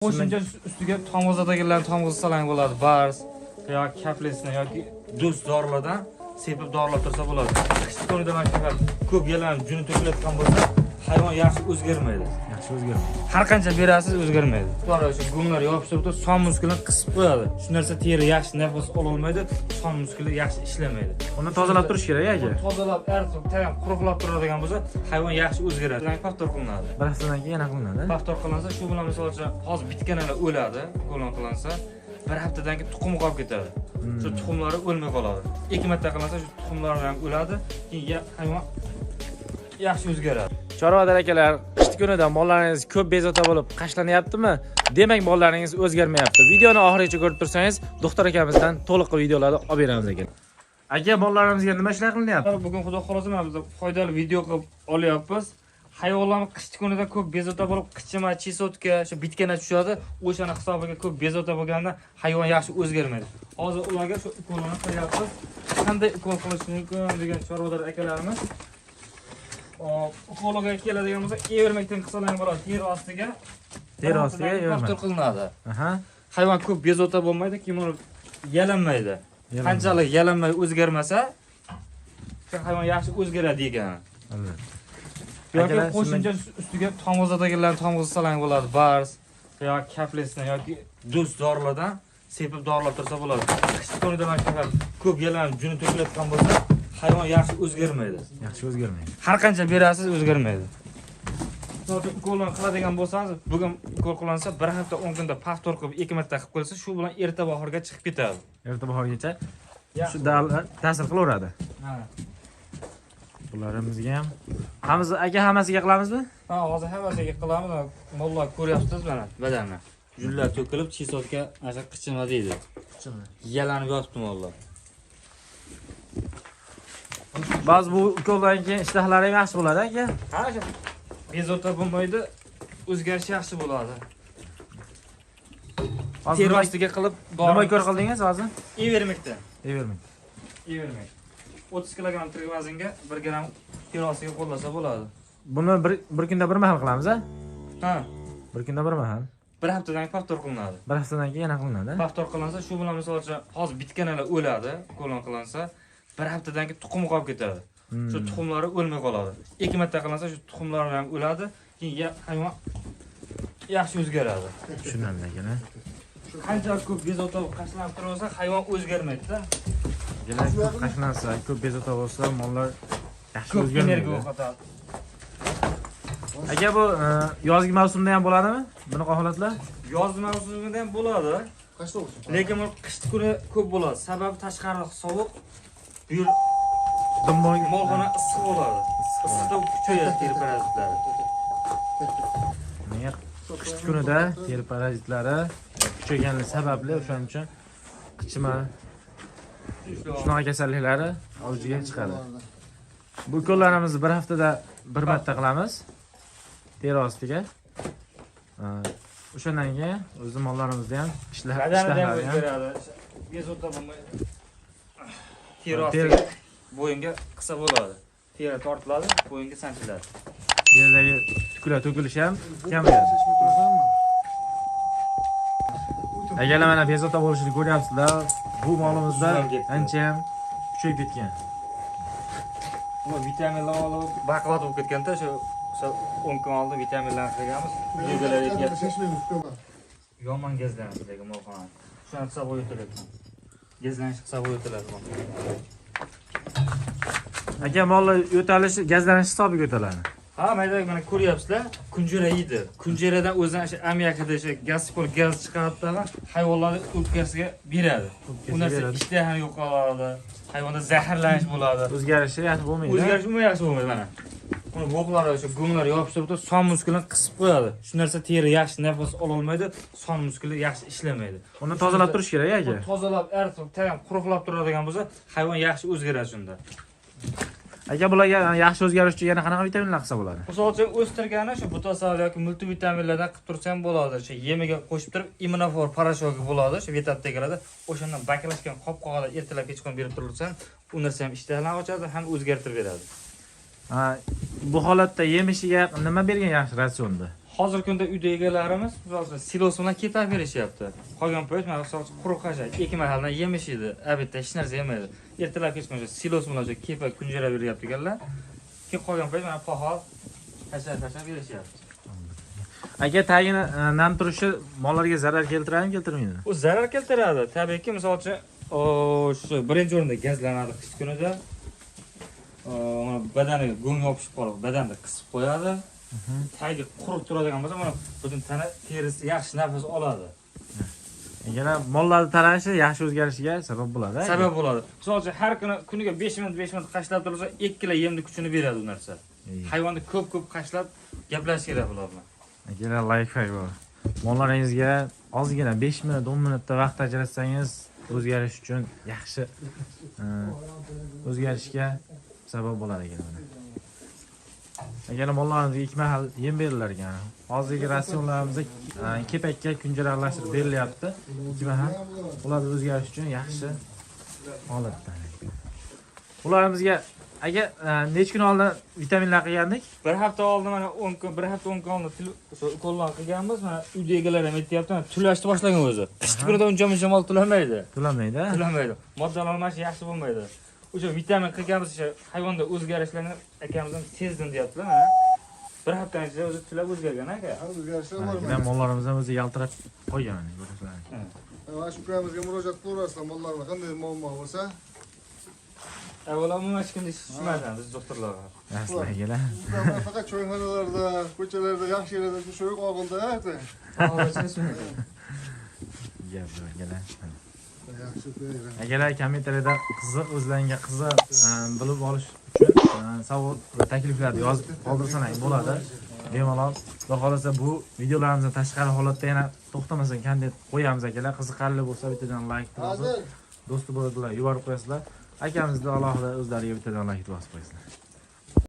Qo'shimcha ustiga tomg'izadagilarni tomg'izsalang bo'ladi. Bars yoki kaflesni yoki do'st dorilardan sepib dorilab tursa bo'ladi. Qish kunida mana ko'p yillar juni to'kilayotgan bo'lsa, hayvon yaxshi o'zgarmaydi. Yaxshi o'zgarmaydi. Har qancha berasiz o'zgarmaydi. Ular o'sha gumlar yopishib turib, son muskulini qisib qo'yadi. Shu narsa teri yaxshi nafas ola olmaydi, son muskuli yaxshi ishlamaydi. Uni tozalab turish kerak aka. Tozalab, artib, tayam quruqlab turadigan bo'lsa, hayvon yaxshi o'zgaradi. Faktor qilinadi. Bir haftadan keyin yana qilinadi. Faktor qilinsa, shu bilan misol uchun hozir bitganlar o'ladi, qo'lon qilinsa, bir haftadan keyin tuxum qolib ketadi. Shu tuxumlari o'lmay qoladi. Ikki marta qilinsa, shu tuxumlar ham o'ladi, keyin hayvon yaxshi o'zgaradi. Chorvadar akalar, qish kunida mollaringiz ko'p bezovta bo'lib qashlanyaptimi? Demak, mollaringiz o'zgarmayapti. Videoni oxirigacha ko'rib tursangiz, doktor akamizdan to'liq videolarni olib beramiz ekan. Aka, mollarimizga nima ishlar qilinyapti? Bugun xudo xolasa biz foydali video qilib olyapmiz. Hayvonlar qish kunida ko'p bezovta bo'lib, qichima, chisotka, shu bitgana tushadi. O'shani hisobiga ko'p bezovta bo'lganda hayvon yaxshi o'zgarmaydi. Hozir ularga shu ukolni qilyapmiz. Qanday ukol qilish mumkin degan chorvador akalarimiz ukoliga keladigan bo'lsa, evermakdan qilsalar bo'ladi. Teri ostiga evermak qilinadi. Hayvon ko'p bezovta bo'lmaydi, keyin yalanmaydi. Qanchalik yalanmay o'zgarmasa, hayvon yaxshi o'zgaradi ekan. Yoki qo'shimcha ustiga tomg'izadagilarni tomg'izsalang bo'ladi. Bars yoki kaflesni yoki do'st dorilardan sepib dorilab tursa bo'ladi. Qish kunida mana ko'p yillar juni to'kilayotgan bo'lsa, hayvon yaxshi o'zgarmaydi. Yaxshi o'zgarmaydi. Har qancha berasiz o'zgarmaydi. So'ng ukolni qiladigan bo'lsangiz, bugun ukol qilinsa, bir hafta 10 kunda faktor qilib 2 marta qilib qo'ysa, shu bilan erta bahorga chiqib ketadi. Erta bahorgacha shu ta'sir qilaveradi. Ha. Bularimizni ham hammasiga qilamizmi? Ha, hozir hammasiga qilamiz. Mollar ko'ryapsiz mana badanni. Jullar to'kilib, chisotka asha qichima deydi. Qichima. Yalanib yotibdi mollar. Ba'zi bu ukoldan keyin ishtahlari ham yaxshi bo'ladi aka. Ha, shu bezovta bo'lmaydi, o'zgarish yaxshi bo'ladi. Teri ostiga qilib nima ko'r qildingiz hozir? Evermakda. Evermak. 30 kg trigvazinga 1 gram teri ostiga qo'llasa bo'ladi. Buni bir kunda bir mahal qilamiz, a? Ha. Bir kunda bir mahal. Bir haftadan faktor qilinadi. Bir haftadan keyin yana qilinadi. Faktor qilinsa, shu bilan misol uchun hozir bitganlar o'ladi, qo'lon qilinsa, bir haftadan keyin tuxum qolib ketadi. Shu tuxumlari o'lmay qoladi. 2 marta qilinsa, shu tuxumlar ham o'ladi, keyin hayvon yaxshi o'zgaradi. Tushunarli ekan. Qancha ko'p bezovta qashlanib tursa, hayvon o'zgarmaydi-da. Ko'p qashlansa, ko'p bezovta bo'lsa, mollar yaxshi ko'p o'zgarmaydi. energiya yo'qotadi. Aka, bu yozgi mavsumda ham bo'ladimi? Bunaqa holatlar? Yozgi mavsumida ham bo'ladi. Lekin qish kuni ko'p bo'ladi. Sababi tashqari sovuq, bu yer molxona issiq bo'ladi. Issiqda kuchayadi teri parazitlari. Nega qish kunida teri parazitlari kuchayganligi sababli o'shaning uchun qichima shunaqa kasalliklari avjiga chiqadi. Bu ukollarimizni bir haftada bir marta qilamiz. Teri ostiga. O'shandan keyin o'zi mollarimizda ham ishlari ham bezovta bo'lmaydi. Teri ostiga bo'yinga qisa bo'ladi. Teri tortiladi, bo'yinga sanchiladi. Yerdagi tuklar to'kilishi ham kamayadi. Agar mana bezovta bo'lishini ko'ryapsizlar, bu molimizda ancha ham kuchayib ketgan. Bu vitaminlar olib baquvvat bo'lib ketganda, shu 10 kun oldin vitaminlarni qilganmiz. Yomon gazlanish degan molxona. Shuni hisob o'tiladi. Gazlanish hisob o'tiladi. Aka, mollar yo'talishi gazlanish hisobiga yo'taladi. Ha, mana ko'ryapsizlar, kunjira yeydi. Kunjiradan o'zidan o'sha amyak hidi, o'sha gaz chiqarib hayvonlarning o'pkasiga beradi. U narsa ishtahani yo'qoladi. Hayvonda zaharlanish bo'ladi. O'zgarishi yaxshi bo'lmaydi. O'zgarish yaxshi bo'lmaydi mana. Uni bo'qlari o'sha gumlar yopishib turib, son muskulini qisib qo'yadi. Shu narsa teri yaxshi nafas ola olmaydi, son muskuli yaxshi ishlamaydi. Uni tozalab turish kerak aka. Tozalab, artib, tayam quruqlab turadigan bo'lsa, hayvon yaxshi o'zgaradi shunda. Aka, bularga yaxshi o'zgarish uchun yana qanaqa vitaminlar qilsa bo'ladi? Misol uchun o'stirgani shu butasal yoki multivitaminlardan qilib tursa ham bo'ladi. O'sha yemiga qo'shib turib, immunofor parashogi bo'ladi, shu vitaminga kiradi. O'shandan baklashgan qop-qog'ada ertalab kechqurun berib turilsa, u narsa ham ishtahani ochadi, ham o'zgartirib beradi. Bu holatda yemishiga nima bergan yaxshi ratsionda? hozirgi kunda uyda egalarimiz masalan silos bilan kepak berishyapti. Qolgan payt mana masalan quruq qashaq ekma haldan yemishidi, abitda hech narsa yemaydi. Ertalab kechgacha silos bilan kepak kunjara beryapti ekanlar. Keyin qolgan payt mana poxol qashaq berishyapti. Aka tagini nam turishi mollarga zarar keltiradimi, keltirmaydi? U zarar keltiradi. Tabiiyki, misol uchun, shu birinchi o'rinda gazlanadi qish kunida. Badaniga go'ng yopishib qolib, badanni qisib qo'yadi. Tagi quruq turadigan bo'lsa, mana butun tana terisi yaxshi nafas oladi. Yana mollarning tarashi yaxshi o'zgarishiga sabab bo'ladi. Sabab bo'ladi. Misol uchun har kuni kuniga 5 minut qashlab tursa, 2 kilo yemni kuchini beradi u narsa. Hayvonni ko'p qashlab gaplash kerak bular bilan. Yana lifehack bor. Mollaringizga ozgina 5 minut, 10 minutda vaqt ajratsangiz, o'zgarish uchun yaxshi o'zgarishga sabab bo'ladi ekan mana. Agar mollarimizga ikki mahal yem berilar ekan. Hozirgi ratsionlarimizda kepakka kunjara aralashtirib berilyapti. Ikki mahal ular o'zgarish uchun yaxshi holatda. Ularımizga aka necha kun oldin vitaminlar qilgandik? Bir hafta oldin mana 10 kun, bir hafta 10 kun oldin ukollar qilganmiz. Mana uyda egalar ham aytayapti, tulashni boshlagan o'zi. Qishki kunida uncha mol tulamaydi. Tulamaydi. Modda almashi yaxshi bo'lmaydi. O'sha vitamin qilganmiz, o'sha hayvonda o'zgarishlarni akamizdan sezdim deyaptilar mana. Bir haftadan ichida o'zi tulab o'zgargan aka. O'zgarishlar bor. Mana mollarimizdan o'zi yaltirab qo'ygan ko'rasizlar. Mana shu ukamizga murojaat qilaverasizlar, mollarga qanday muammo bo'lsa. Avvalo umuman hech kimni tushunmagan biz doktorlarga. Rasman kelar. Faqat choyxonalarda, ko'chalarda, yaxshi yerlarda shu yo'q og'ilda aytdi. Gaplar kelar. Yaxshi qo'ying. Agar kommentariyada qiziq, o'zlaringga qiziq bilib olish uchun savol va takliflarni yozib qoldirsangiz bo'ladi. Bemalol. Xudo xolasa bu videolarimizni tashqari holatda yana to'xtamasdan qanday qo'yamiz akalar. Qiziqarli bo'lsa bittadan like bosib, do'sti bo'ladilar, yuborib qo'yasizlar. Akamizni alohida o'zlariga bittadan like bosib qo'yasizlar.